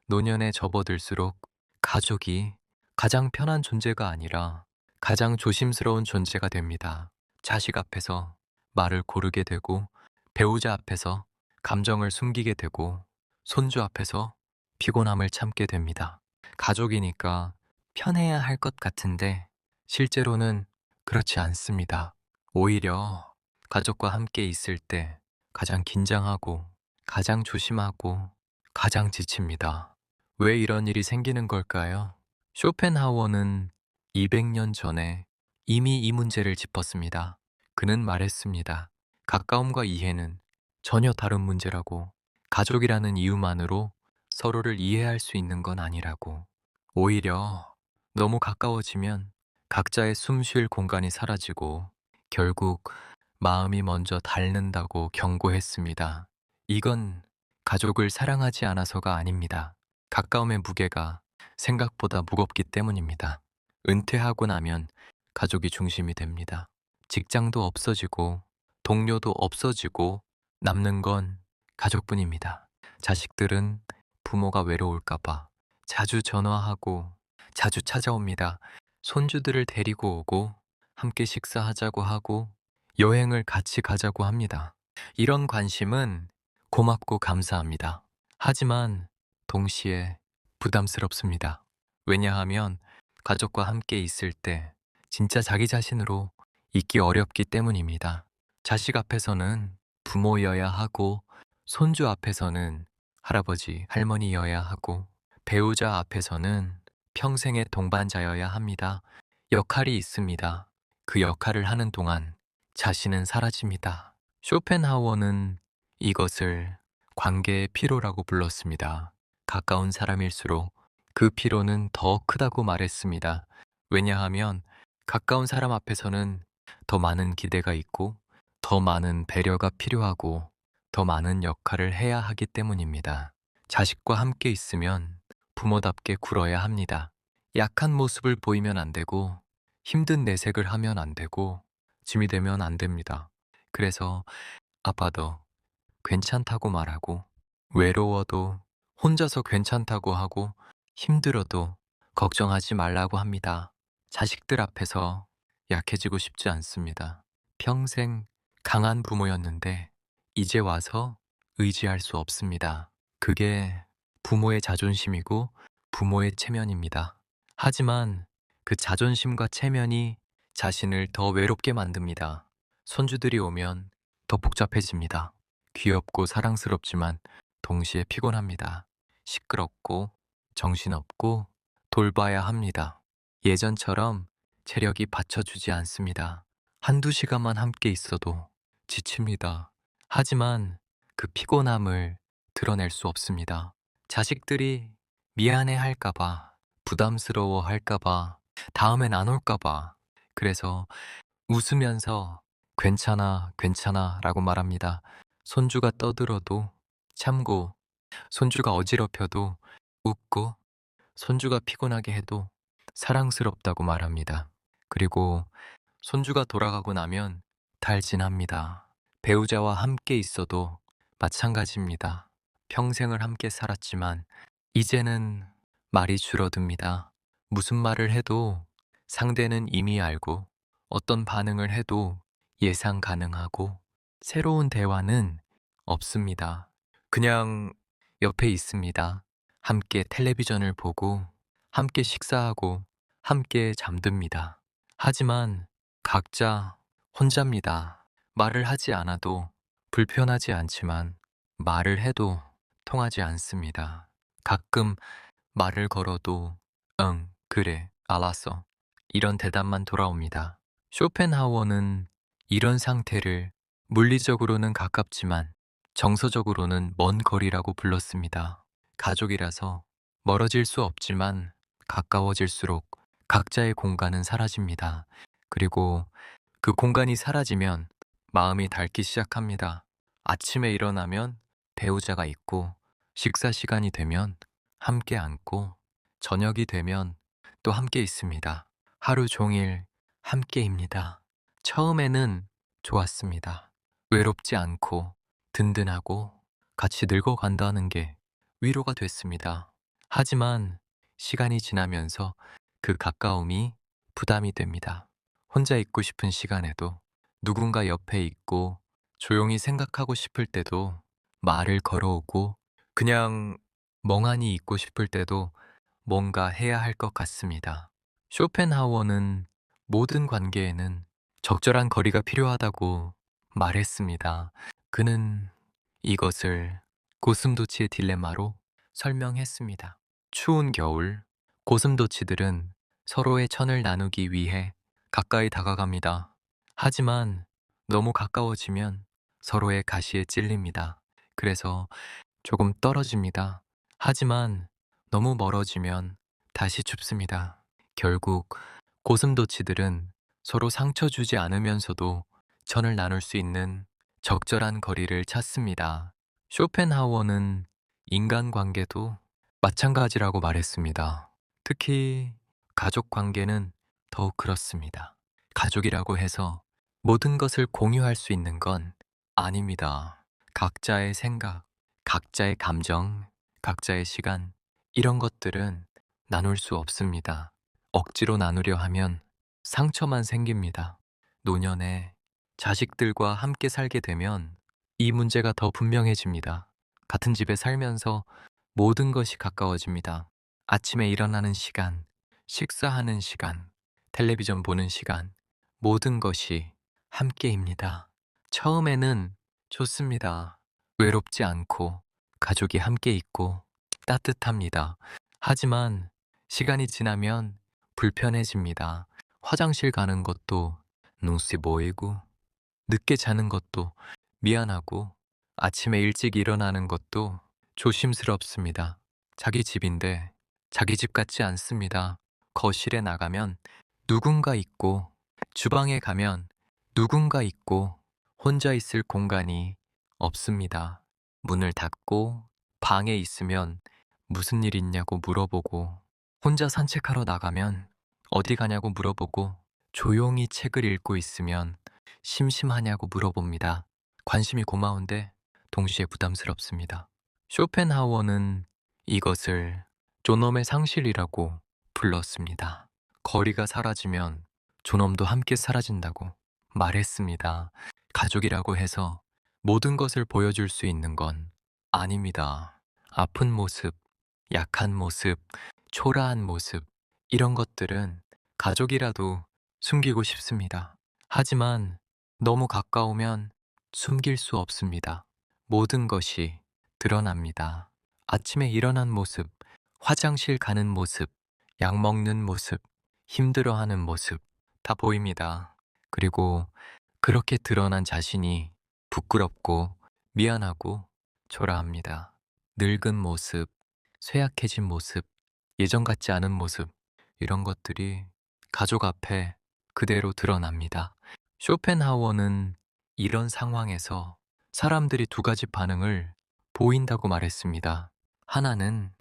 노년에 접어들수록 가족이 가장 편한 존재가 아니라 가장 조심스러운 존재가 됩니다. 자식 앞에서 말을 고르게 되고, 배우자 앞에서 감정을 숨기게 되고, 손주 앞에서 피곤함을 참게 됩니다. 가족이니까 편해야 할 것 같은데 실제로는 그렇지 않습니다. 오히려 가족과 함께 있을 때 가장 긴장하고, 가장 조심하고, 가장 지칩니다. 왜 이런 일이 생기는 걸까요? 쇼펜하우어는 200년 전에 이미 이 문제를 짚었습니다. 그는 말했습니다. 가까움과 이해는 전혀 다른 문제라고, 가족이라는 이유만으로 서로를 이해할 수 있는 건 아니라고. 오히려 너무 가까워지면 각자의 숨쉴 공간이 사라지고 결국 마음이 먼저 닳는다고 경고했습니다. 이건 가족을 사랑하지 않아서가 아닙니다. 가까움의 무게가 생각보다 무겁기 때문입니다. 은퇴하고 나면 가족이 중심이 됩니다. 직장도 없어지고 동료도 없어지고 남는 건 가족뿐입니다. 자식들은 부모가 외로울까봐 자주 전화하고 자주 찾아옵니다. 손주들을 데리고 오고 함께 식사하자고 하고 여행을 같이 가자고 합니다. 이런 관심은 고맙고 감사합니다. 하지만 동시에 부담스럽습니다. 왜냐하면 가족과 함께 있을 때 진짜 자기 자신으로 있기 어렵기 때문입니다. 자식 앞에서는 부모여야 하고, 손주 앞에서는 할아버지, 할머니여야 하고, 배우자 앞에서는 평생의 동반자여야 합니다. 역할이 있습니다. 그 역할을 하는 동안 자신은 사라집니다. 쇼펜하우어는 이것을 관계의 피로라고 불렀습니다. 가까운 사람일수록 그 피로는 더 크다고 말했습니다. 왜냐하면 가까운 사람 앞에서는 더 많은 기대가 있고, 더 많은 배려가 필요하고, 더 많은 역할을 해야 하기 때문입니다. 자식과 함께 있으면 부모답게 굴어야 합니다. 약한 모습을 보이면 안 되고, 힘든 내색을 하면 안 되고, 짐이 되면 안 됩니다. 그래서 아파도 괜찮다고 말하고, 외로워도 혼자서 괜찮다고 하고, 힘들어도 걱정하지 말라고 합니다. 자식들 앞에서 약해지고 싶지 않습니다. 평생 강한 부모였는데 이제 와서 의지할 수 없습니다. 그게 부모의 자존심이고 부모의 체면입니다. 하지만 그 자존심과 체면이 자신을 더 외롭게 만듭니다. 손주들이 오면 더 복잡해집니다. 귀엽고 사랑스럽지만 동시에 피곤합니다. 시끄럽고 정신없고 돌봐야 합니다. 예전처럼 체력이 받쳐주지 않습니다. 한두 시간만 함께 있어도 지칩니다. 하지만 그 피곤함을 드러낼 수 없습니다. 자식들이 미안해 할까봐, 부담스러워 할까봐, 다음엔 안 올까봐. 그래서 웃으면서 괜찮아, 괜찮아 라고 말합니다. 손주가 떠들어도 참고, 손주가 어지럽혀도 웃고, 손주가 피곤하게 해도 사랑스럽다고 말합니다. 그리고 손주가 돌아가고 나면 달진합니다. 배우자와 함께 있어도 마찬가지입니다. 평생을 함께 살았지만 이제는 말이 줄어듭니다. 무슨 말을 해도 상대는 이미 알고, 어떤 반응을 해도 예상 가능하고, 새로운 대화는 없습니다. 그냥 옆에 있습니다. 함께 텔레비전을 보고, 함께 식사하고, 함께 잠듭니다. 하지만 각자 혼자입니다. 말을 하지 않아도 불편하지 않지만 말을 해도 통하지 않습니다. 가끔 말을 걸어도 응, 그래, 알았어. 이런 대답만 돌아옵니다. 쇼펜하우어는 이런 상태를 물리적으로는 가깝지만 정서적으로는 먼 거리라고 불렀습니다. 가족이라서 멀어질 수 없지만 가까워질수록 각자의 공간은 사라집니다. 그리고 그 공간이 사라지면 마음이 닳기 시작합니다. 아침에 일어나면 배우자가 있고, 식사 시간이 되면 함께 앉고, 저녁이 되면 또 함께 있습니다. 하루 종일 함께입니다. 처음에는 좋았습니다. 외롭지 않고 든든하고 같이 늙어간다는 게 위로가 됐습니다. 하지만 시간이 지나면서 그 가까움이 부담이 됩니다. 혼자 있고 싶은 시간에도 누군가 옆에 있고 조용히 생각하고 싶을 때도 말을 걸어오고 그냥 멍하니 있고 싶을 때도 뭔가 해야 할 것 같습니다. 쇼펜하우어는 모든 관계에는 적절한 거리가 필요하다고 말했습니다. 그는 이것을 고슴도치의 딜레마로 설명했습니다. 추운 겨울, 고슴도치들은 서로의 천을 나누기 위해 가까이 다가갑니다. 하지만 너무 가까워지면 서로의 가시에 찔립니다. 그래서 조금 떨어집니다. 하지만 너무 멀어지면 다시 춥습니다. 결국 고슴도치들은 서로 상처 주지 않으면서도 천을 나눌 수 있는 적절한 거리를 찾습니다. 쇼펜하우어는 인간관계도 마찬가지라고 말했습니다. 특히 가족 관계는 더욱 그렇습니다. 가족이라고 해서 모든 것을 공유할 수 있는 건 아닙니다. 각자의 생각, 각자의 감정, 각자의 시간, 이런 것들은 나눌 수 없습니다. 억지로 나누려 하면 상처만 생깁니다. 노년에 자식들과 함께 살게 되면 이 문제가 더 분명해집니다. 같은 집에 살면서 모든 것이 가까워집니다. 아침에 일어나는 시간, 식사하는 시간, 텔레비전 보는 시간, 모든 것이 함께입니다. 처음에는 좋습니다. 외롭지 않고 가족이 함께 있고 따뜻합니다. 하지만 시간이 지나면 불편해집니다. 화장실 가는 것도 눈치 보이고 늦게 자는 것도 미안하고 아침에 일찍 일어나는 것도 조심스럽습니다. 자기 집인데 자기 집 같지 않습니다. 거실에 나가면 누군가 있고 주방에 가면 누군가 있고 혼자 있을 공간이 없습니다. 문을 닫고 방에 있으면 무슨 일 있냐고 물어보고 혼자 산책하러 나가면 어디 가냐고 물어보고 조용히 책을 읽고 있으면 심심하냐고 물어봅니다. 관심이 고마운데 동시에 부담스럽습니다. 쇼펜하우어는 이것을 존엄의 상실이라고 불렀습니다. 거리가 사라지면 존엄도 함께 사라진다고 말했습니다. 가족이라고 해서 모든 것을 보여줄 수 있는 건 아닙니다. 아픈 모습, 약한 모습, 초라한 모습, 이런 것들은 가족이라도 숨기고 싶습니다. 하지만 너무 가까우면 숨길 수 없습니다. 모든 것이 드러납니다. 아침에 일어난 모습, 화장실 가는 모습, 약 먹는 모습, 힘들어하는 모습, 다 보입니다. 그리고 그렇게 드러난 자신이 부끄럽고 미안하고 초라합니다. 늙은 모습, 쇠약해진 모습, 예전 같지 않은 모습, 이런 것들이 가족 앞에 그대로 드러납니다. 쇼펜하우어는 이런 상황에서 사람들이 두 가지 반응을 보인다고 말했습니다. 하나는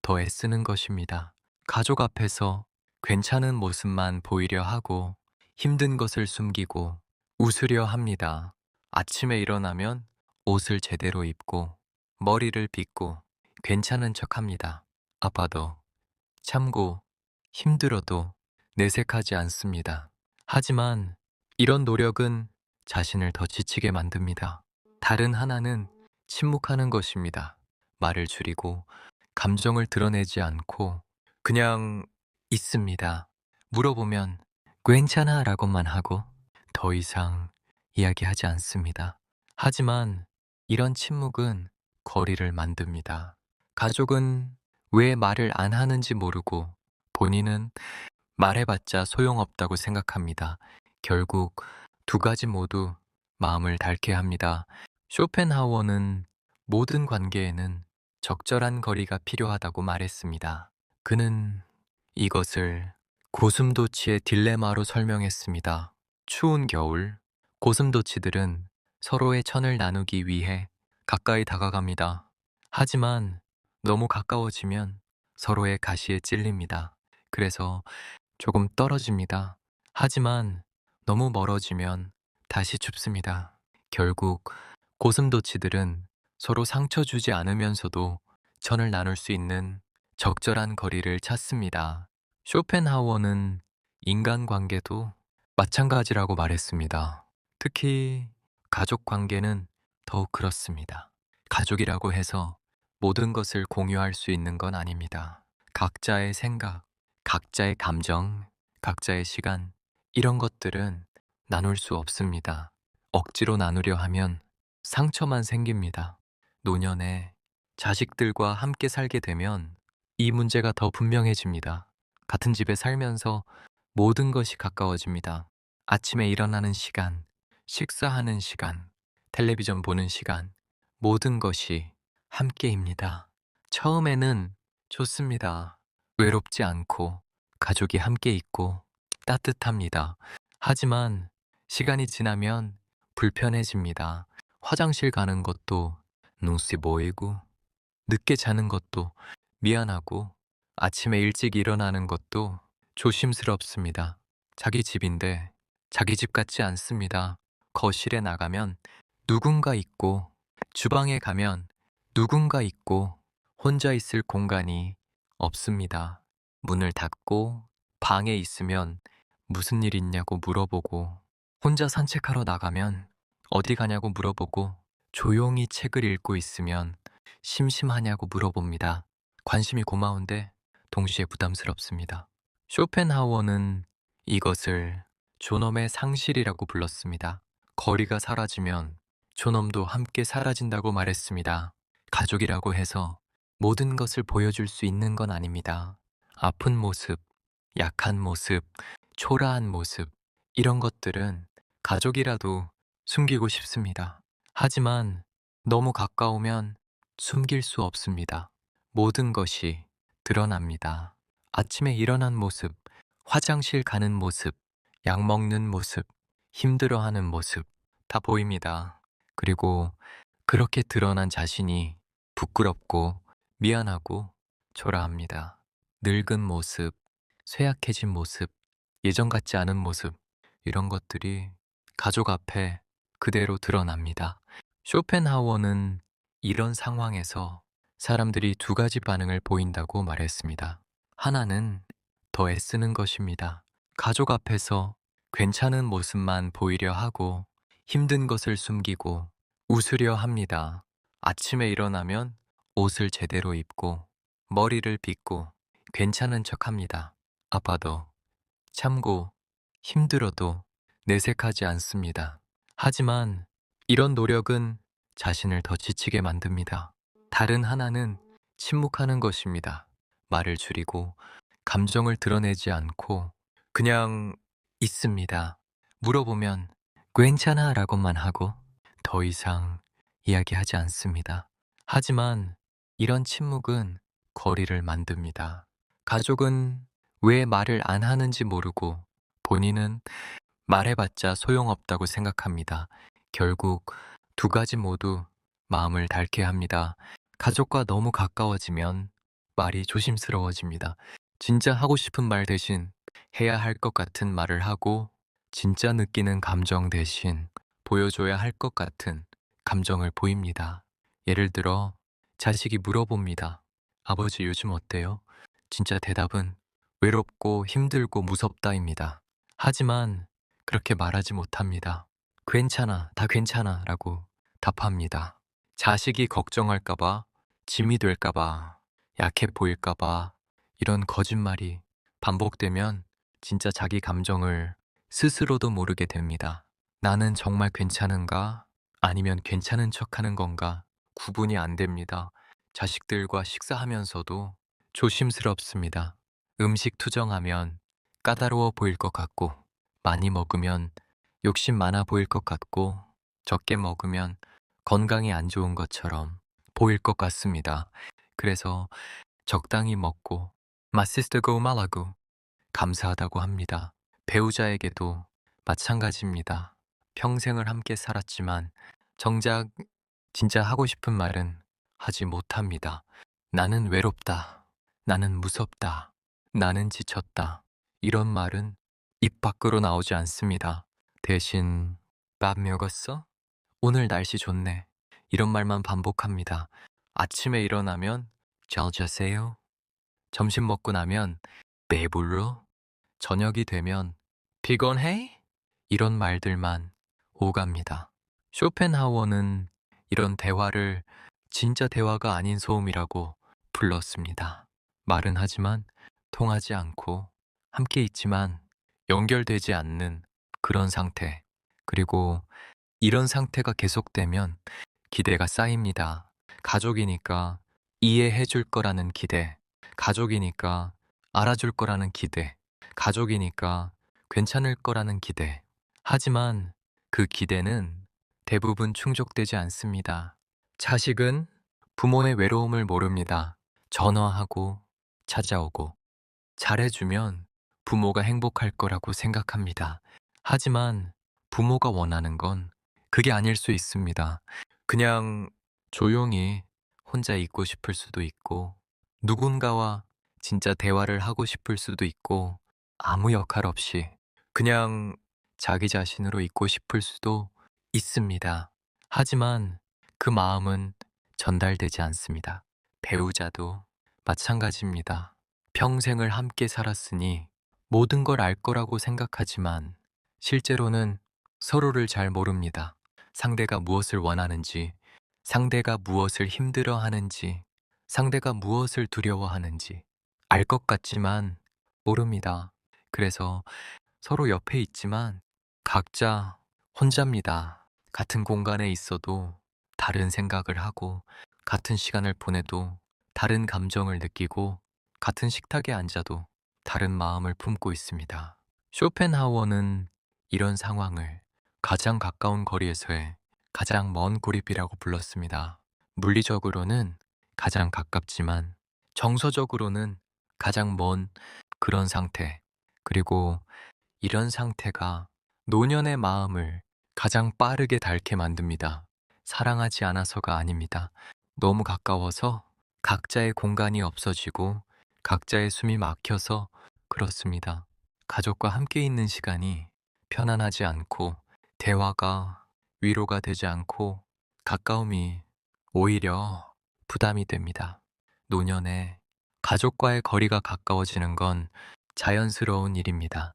더 애쓰는 것입니다. 가족 앞에서 괜찮은 모습만 보이려 하고 힘든 것을 숨기고 웃으려 합니다. 아침에 일어나면 옷을 제대로 입고 머리를 빗고 괜찮은 척 합니다. 아파도 참고 힘들어도 내색하지 않습니다. 하지만 이런 노력은 자신을 더 지치게 만듭니다. 다른 하나는 침묵하는 것입니다. 말을 줄이고 감정을 드러내지 않고 그냥 있습니다. 물어보면 괜찮아 라고만 하고 더 이상 이야기하지 않습니다. 하지만 이런 침묵은 거리를 만듭니다. 가족은 왜 말을 안 하는지 모르고 본인은 말해봤자 소용없다고 생각합니다. 결국 두 가지 모두 마음을 닳게 합니다. 쇼펜하우어는 모든 관계에는 적절한 거리가 필요하다고 말했습니다. 그는 이것을 고슴도치의 딜레마로 설명했습니다. 추운 겨울, 고슴도치들은 서로의 천을 나누기 위해 가까이 다가갑니다. 하지만 너무 가까워지면 서로의 가시에 찔립니다. 그래서 조금 떨어집니다. 하지만 너무 멀어지면 다시 춥습니다. 결국 고슴도치들은 서로 상처 주지 않으면서도 천을 나눌 수 있는 적절한 거리를 찾습니다. 쇼펜하우어는 인간관계도 마찬가지라고 말했습니다. 특히 가족 관계는 더욱 그렇습니다. 가족이라고 해서 모든 것을 공유할 수 있는 건 아닙니다. 각자의 생각, 각자의 감정, 각자의 시간, 이런 것들은 나눌 수 없습니다. 억지로 나누려 하면 상처만 생깁니다. 노년에 자식들과 함께 살게 되면 이 문제가 더 분명해집니다. 같은 집에 살면서 모든 것이 가까워집니다. 아침에 일어나는 시간, 식사하는 시간, 텔레비전 보는 시간, 모든 것이 함께입니다. 처음에는 좋습니다. 외롭지 않고 가족이 함께 있고 따뜻합니다. 하지만 시간이 지나면 불편해집니다. 화장실 가는 것도 눈치 보이고 늦게 자는 것도 미안하고 아침에 일찍 일어나는 것도 조심스럽습니다. 자기 집인데 자기 집 같지 않습니다. 거실에 나가면 누군가 있고 주방에 가면 누군가 있고 혼자 있을 공간이 없습니다. 문을 닫고 방에 있으면 무슨 일 있냐고 물어보고 혼자 산책하러 나가면 어디 가냐고 물어보고 조용히 책을 읽고 있으면 심심하냐고 물어봅니다. 관심이 고마운데 동시에 부담스럽습니다. 쇼펜하우어는 이것을 존엄의 상실이라고 불렀습니다. 거리가 사라지면 존엄도 함께 사라진다고 말했습니다. 가족이라고 해서 모든 것을 보여줄 수 있는 건 아닙니다. 아픈 모습, 약한 모습, 초라한 모습, 이런 것들은 가족이라도 숨기고 싶습니다. 하지만 너무 가까우면 숨길 수 없습니다. 모든 것이 드러납니다. 아침에 일어난 모습, 화장실 가는 모습, 약 먹는 모습, 힘들어하는 모습, 다 보입니다. 그리고 그렇게 드러난 자신이 부끄럽고 미안하고 초라합니다. 늙은 모습, 쇠약해진 모습, 예전 같지 않은 모습, 이런 것들이 가족 앞에 그대로 드러납니다. 쇼펜하우어는 이런 상황에서 사람들이 두 가지 반응을 보인다고 말했습니다. 하나는 더 애쓰는 것입니다. 가족 앞에서 괜찮은 모습만 보이려 하고 힘든 것을 숨기고 웃으려 합니다. 아침에 일어나면 옷을 제대로 입고 머리를 빗고 괜찮은 척 합니다. 아파도 참고 힘들어도 내색하지 않습니다. 하지만 이런 노력은 자신을 더 지치게 만듭니다. 다른 하나는 침묵하는 것입니다. 말을 줄이고 감정을 드러내지 않고 그냥 있습니다. 물어보면 괜찮아 라고만 하고 더 이상 이야기하지 않습니다. 하지만 이런 침묵은 거리를 만듭니다. 가족은 왜 말을 안 하는지 모르고 본인은 말해봤자 소용없다고 생각합니다. 결국 두 가지 모두 마음을 닳게 합니다. 가족과 너무 가까워지면 말이 조심스러워집니다. 진짜 하고 싶은 말 대신 해야 할 것 같은 말을 하고 진짜 느끼는 감정 대신 보여줘야 할 것 같은 감정을 보입니다. 예를 들어 자식이 물어봅니다. 아버지 요즘 어때요? 진짜 대답은 외롭고 힘들고 무섭다입니다. 하지만 그렇게 말하지 못합니다. 괜찮아, 다 괜찮아 라고 답합니다. 자식이 걱정할까봐, 짐이 될까봐, 약해 보일까봐 이런 거짓말이 반복되면 진짜 자기 감정을 스스로도 모르게 됩니다. 나는 정말 괜찮은가? 아니면 괜찮은 척 하는 건가? 구분이 안 됩니다. 자식들과 식사하면서도 조심스럽습니다. 음식 투정하면 까다로워 보일 것 같고, 많이 먹으면 욕심 많아 보일 것 같고, 적게 먹으면 건강에 안 좋은 것처럼 보일 것 같습니다. 그래서 적당히 먹고, 맛있다고 말하고, 감사하다고 합니다. 배우자에게도 마찬가지입니다. 평생을 함께 살았지만, 정작 진짜 하고 싶은 말은 하지 못합니다. 나는 외롭다. 나는 무섭다. 나는 지쳤다. 이런 말은 입 밖으로 나오지 않습니다. 대신 밥 먹었어? 오늘 날씨 좋네. 이런 말만 반복합니다. 아침에 일어나면 잘 자세요. 점심 먹고 나면 배불러? 저녁이 되면 피곤해? 이런 말들만 오갑니다. 쇼펜하우어는 이런 대화를 진짜 대화가 아닌 소음이라고 불렀습니다. 말은 하지만 통하지 않고 함께 있지만 연결되지 않는 그런 상태. 그리고 이런 상태가 계속되면 기대가 쌓입니다. 가족이니까 이해해 줄 거라는 기대, 가족이니까 알아줄 거라는 기대, 가족이니까 괜찮을 거라는 기대. 하지만 그 기대는 대부분 충족되지 않습니다. 자식은 부모의 외로움을 모릅니다. 전화하고 찾아오고 잘해주면 부모가 행복할 거라고 생각합니다. 하지만 부모가 원하는 건 그게 아닐 수 있습니다. 그냥 조용히 혼자 있고 싶을 수도 있고, 누군가와 진짜 대화를 하고 싶을 수도 있고, 아무 역할 없이 그냥 자기 자신으로 있고 싶을 수도 있습니다. 하지만 그 마음은 전달되지 않습니다. 배우자도 마찬가지입니다. 평생을 함께 살았으니 모든 걸 알 거라고 생각하지만 실제로는 서로를 잘 모릅니다. 상대가 무엇을 원하는지, 상대가 무엇을 힘들어 하는지, 상대가 무엇을 두려워하는지 알 것 같지만 모릅니다. 그래서 서로 옆에 있지만 각자 혼자입니다. 같은 공간에 있어도 다른 생각을 하고, 같은 시간을 보내도 다른 감정을 느끼고, 같은 식탁에 앉아도 다른 마음을 품고 있습니다. 쇼펜하우어는 이런 상황을 가장 가까운 거리에서의 가장 먼 고립이라고 불렀습니다. 물리적으로는 가장 가깝지만 정서적으로는 가장 먼 그런 상태. 그리고 이런 상태가 노년의 마음을 가장 빠르게 닳게 만듭니다. 사랑하지 않아서가 아닙니다. 너무 가까워서 각자의 공간이 없어지고 각자의 숨이 막혀서 그렇습니다. 가족과 함께 있는 시간이 편안하지 않고 대화가 위로가 되지 않고 가까움이 오히려 부담이 됩니다. 노년에 가족과의 거리가 가까워지는 건 자연스러운 일입니다.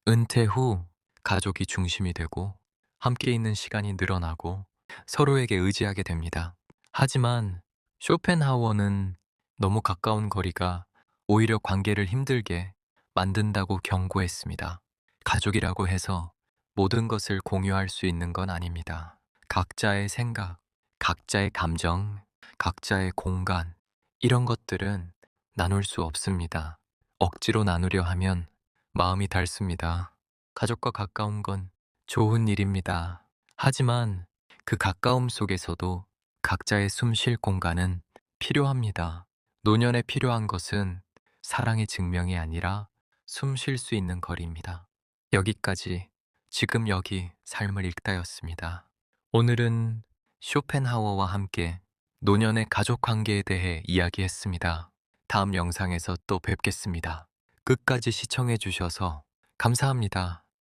은퇴 후 가족이 중심이 되고 함께 있는 시간이 늘어나고 서로에게 의지하게 됩니다. 하지만 쇼펜하우어는 너무 가까운 거리가 오히려 관계를 힘들게 만든다고 경고했습니다. 가족이라고 해서 모든 것을 공유할 수 있는 건 아닙니다. 각자의 생각, 각자의 감정, 각자의 공간, 이런 것들은 나눌 수 없습니다. 억지로 나누려 하면 마음이 닳습니다. 가족과 가까운 건 좋은 일입니다. 하지만 그 가까움 속에서도 각자의 숨 쉴 공간은 필요합니다. 노년에 필요한 것은 사랑의 증명이 아니라 숨 쉴 수 있는 거리입니다. 여기까지 지금 여기 삶을 읽다였습니다. 오늘은 쇼펜하우어와 함께 노년의 가족 관계에 대해 이야기했습니다. 다음 영상에서 또 뵙겠습니다. 끝까지 시청해 주셔서 감사합니다.